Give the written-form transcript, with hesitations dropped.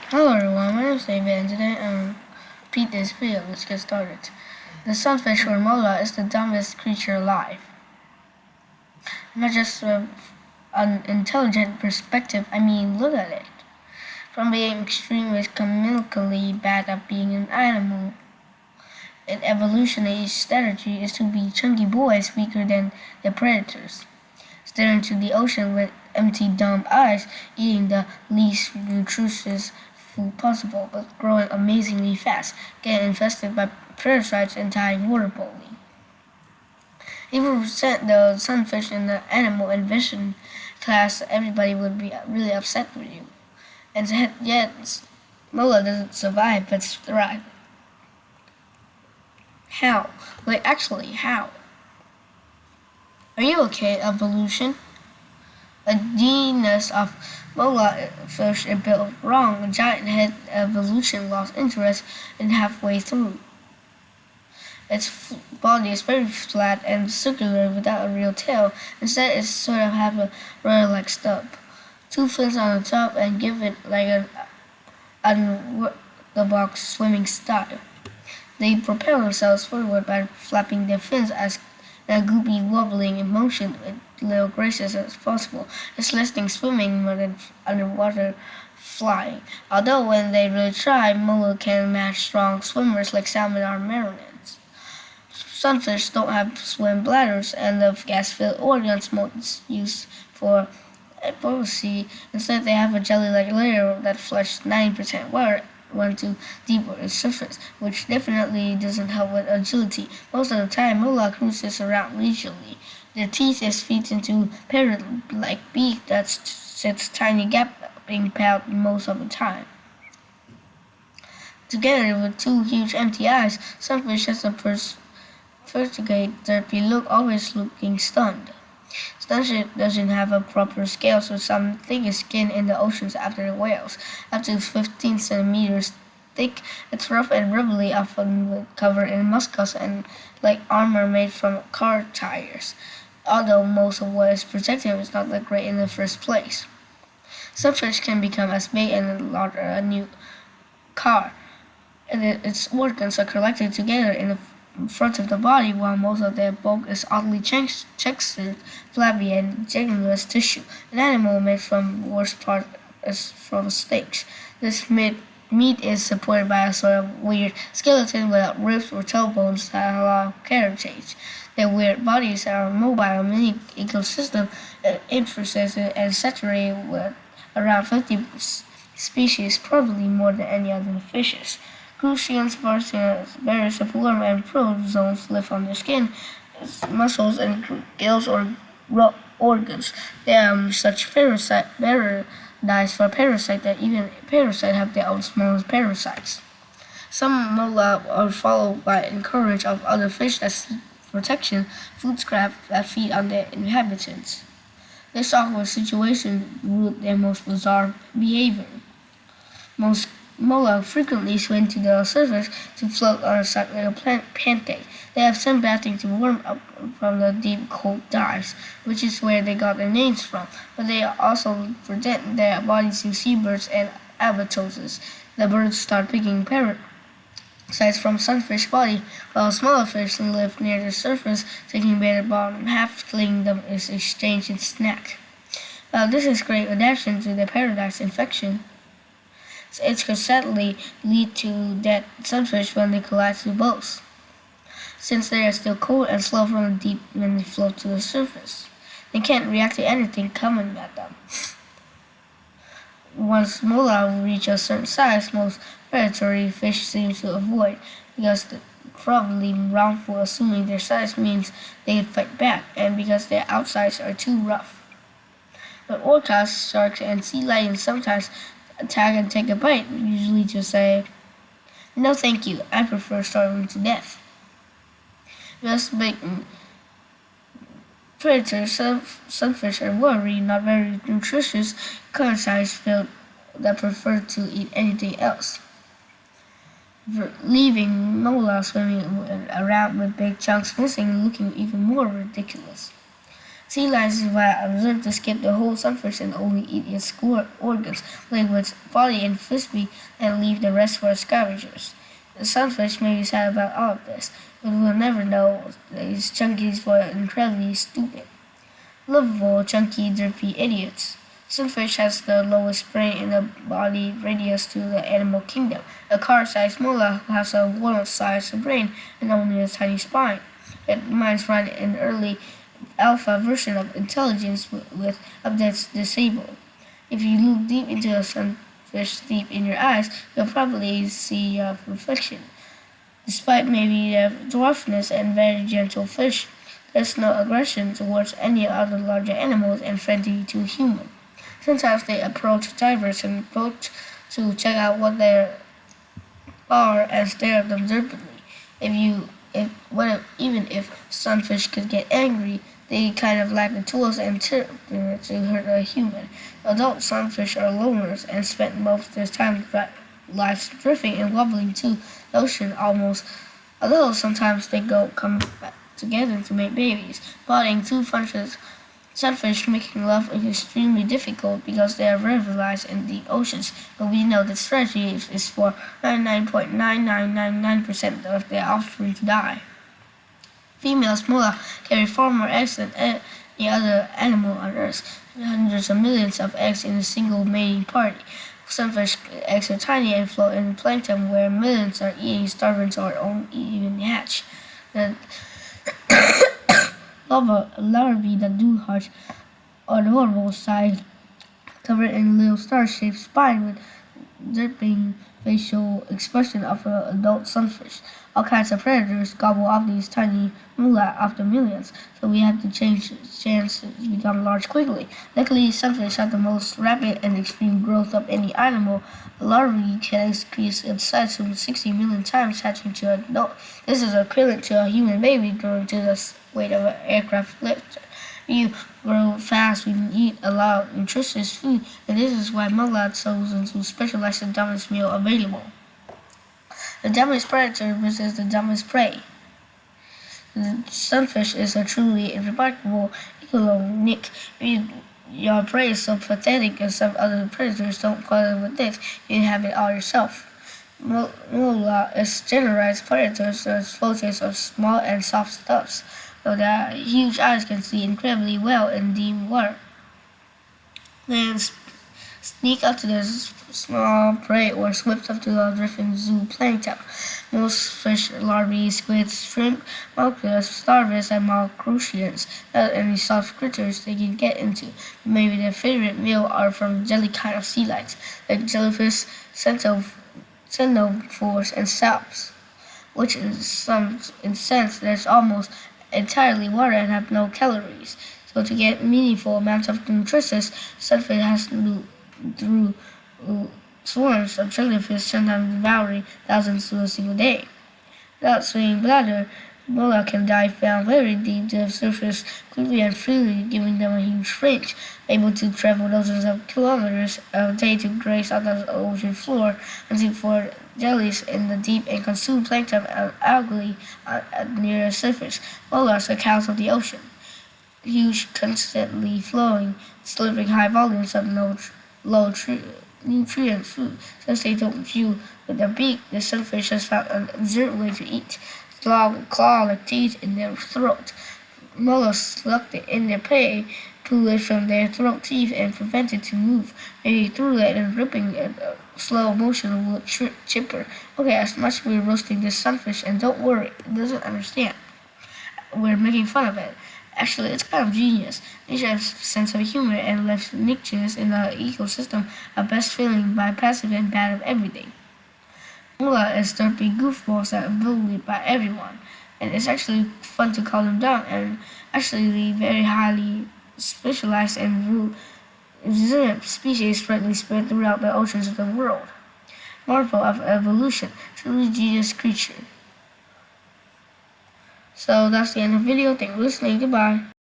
Hello everyone, my name is David and today I'm repeat this video. Let's get started. The sunfish or mola is the dumbest creature alive. Not just from an intelligent perspective, I mean look at it. From being extremely comedically bad at being an animal, its evolutionary strategy is to be chunky boys weaker than their predators, staring into the ocean with empty dumb eyes, eating the least nutritious food possible, but growing amazingly fast, getting infested by parasites and dying waterboarding. If we sent the sunfish in the animal invention class, everybody would be really upset with you. And yet, Mola doesn't survive but thrive. How? Actually, how? Are you okay, evolution? A genus of mola fish is built wrong. A giant head evolution lost interest in halfway through. Its body is very flat and circular without a real tail. Instead, it sort of have a rudder-like stub. Two fins on the top and give it like an box swimming style. They propel themselves forward by flapping their fins as a goopy wobbling motion with little graces as possible. It's less than swimming more than underwater flying. Although when they really try, mola can match strong swimmers like salmon or marlins. Sunfish don't have swim bladders and the gas-filled organs most used for hypoxia. Instead, they have a jelly-like layer that flushes 90% water onto deeper surface, which definitely doesn't help with agility. Most of the time, mola cruises around leisurely. Their teeth is feet into parrot-like beak that sits tiny gaping pouch most of the time. Together with two huge empty eyes, sunfish has a vertigate therapy look, always looking stunned. Sunfish doesn't have a proper scale, so some thickest skin in the oceans after whales, up to 15 centimeters thick. It's rough and rubbly, often covered in muscles and like armor made from car tires. Although most of what is protective is not that great in the first place. Sunfish can become as big and large as a new car, and its organs are collected together in the front of the body, while most of their bulk is oddly textured, flabby, and gelatinous tissue. An animal made from worst part is from steaks. This meat is supported by a sort of weird skeleton without ribs or tailbones that allow carriage. Their weird bodies are a mobile mini ecosystem infested and saturated with around 50 species, probably more than any other fishes. Crucians, various of worm and protozoans live on their skin, muscles, and gills or raw organs. They are such paradise for parasites that even parasites have their own small parasites. Some mola are followed by encourage of other fish that seek protection, food scrap that feed on their inhabitants. This awkward situation root their most bizarre behavior. Most mola frequently swim to the surface to float on a side like a pancake. They have sunbathing to warm up from the deep cold dives, which is where they got their names from. But they also present their bodies to seabirds and albatrosses. The birds start picking parasites from sunfish body, while smaller fish live near the surface, taking bare bottom half, cleaning them is exchanged and snack. This is great adaptation to the paradise infection. It could sadly lead to dead sunfish when they collide to both, since they are still cold and slow from the deep when they float to the surface. They can't react to anything coming at them. Once mola reach a certain size, most predatory fish seem to avoid, because they're probably wrongful assuming their size means they can fight back, and because their outsides are too rough. But orcas, sharks, and sea lions sometimes attack and take a bite, usually to say, "No thank you, I prefer starving to death." Most big predators, sunfish, are worry, not very nutritious, current-sized fish that prefer to eat anything else, leaving mola swimming around with big chunks missing and looking even more ridiculous. Sea lions are observed to skip the whole sunfish and only eat its core organs, play with its body and frisbee, and leave the rest for scavengers. The sunfish may be sad about all of this, but we'll never know these chunkies were incredibly stupid. Lovable, chunky, derpy idiots. Sunfish has the lowest brain in the body radius to the animal kingdom. A car-sized mola has a walnut-sized brain and only a tiny spine. Its minds run an early alpha version of intelligence with updates disabled. If you look deep into a sunfish deep in your eyes, you'll probably see a reflection. Despite maybe their dwarfness and very gentle fish, there's no aggression towards any other larger animals and friendly to humans. Sometimes they approach divers and boats to check out what they are and stare at them derpily. Even if sunfish could get angry, they kind of lack the tools and temperament to hurt a human. Adult sunfish are loners and spend most of their time lives drifting and wobbling to the ocean almost. Although sometimes they come back together to make babies. Bonding two sunfish making love is extremely difficult because they are rivalized in deep oceans, but we know the strategy is for 99.9999% of their offspring to die. Females mola carry far more eggs than any other animal on Earth, hundreds of millions of eggs in a single mating party. Sunfish eggs are tiny and float in plankton where millions are eating starvings or don't even hatch. The larvae that do hatch are adorable size, covered in a little star-shaped spine with dripping facial expression of an adult sunfish. All kinds of predators gobble up these tiny mola after millions, so we have to change chances to become large quickly. Luckily, sunfish have the most rapid and extreme growth of any animal. A larvae can increase its size to 60 million times hatching to an adult. This is equivalent to a human baby growing to the weight of an aircraft lifter. You grow fast when you eat a lot of nutritious food, and this is why mola chosen to specialize in the dumbest meal available. The dumbest predator versus the dumbest prey. The sunfish is a truly remarkable echelonic. Your prey is so pathetic and some other predators don't bother with this, you have it all yourself. Mola is generalized predators as vultures of small and soft stuffs, though their huge eyes can see incredibly well in deep water. They sneak up to their small prey or swift up to a drifting zooplankton. Most fish, larvae, squids, shrimp, mollusks, starfish, and crustaceans not any soft critters they can get into. Maybe their favorite meal are from jelly kind of sea lions, like jellyfish, cenophores, and salps, which in sense there's almost entirely water and have no calories. So to get meaningful amounts of nutrition, sunfish has to move through swarms of jellyfish, sometimes devouring thousands to a single day. Without swinging bladder, mola can dive down very deep to the surface quickly and freely, giving them a huge range, able to travel dozens of kilometers a day to graze on the ocean floor, hunting for jellies in the deep and consume plankton and algae near the surface. Molas are cows of the ocean, huge, constantly flowing, delivering high volumes of nutrient food, since they don't chew with their beak. The sunfish has found an absurd way to eat. Long claw-like teeth in their throat. Mollusks suck in their prey, pull it from their throat teeth, and prevent it to move, maybe through it and ripping it a slow motion wood chipper. Okay, as much as we're roasting this sunfish, and don't worry, it doesn't understand. We're making fun of it. Actually, it's kind of genius. Nature has a sense of humor and left niches in the ecosystem a best feeling by passive and bad of everything. Mola is derpy goofballs that are bullied by everyone, and it's actually fun to call them dumb and actually very highly specialized and resilient species spreadly spread throughout the oceans of the world. Marvel of evolution, truly genius creature. So that's the end of the video. Thank you for listening. Goodbye.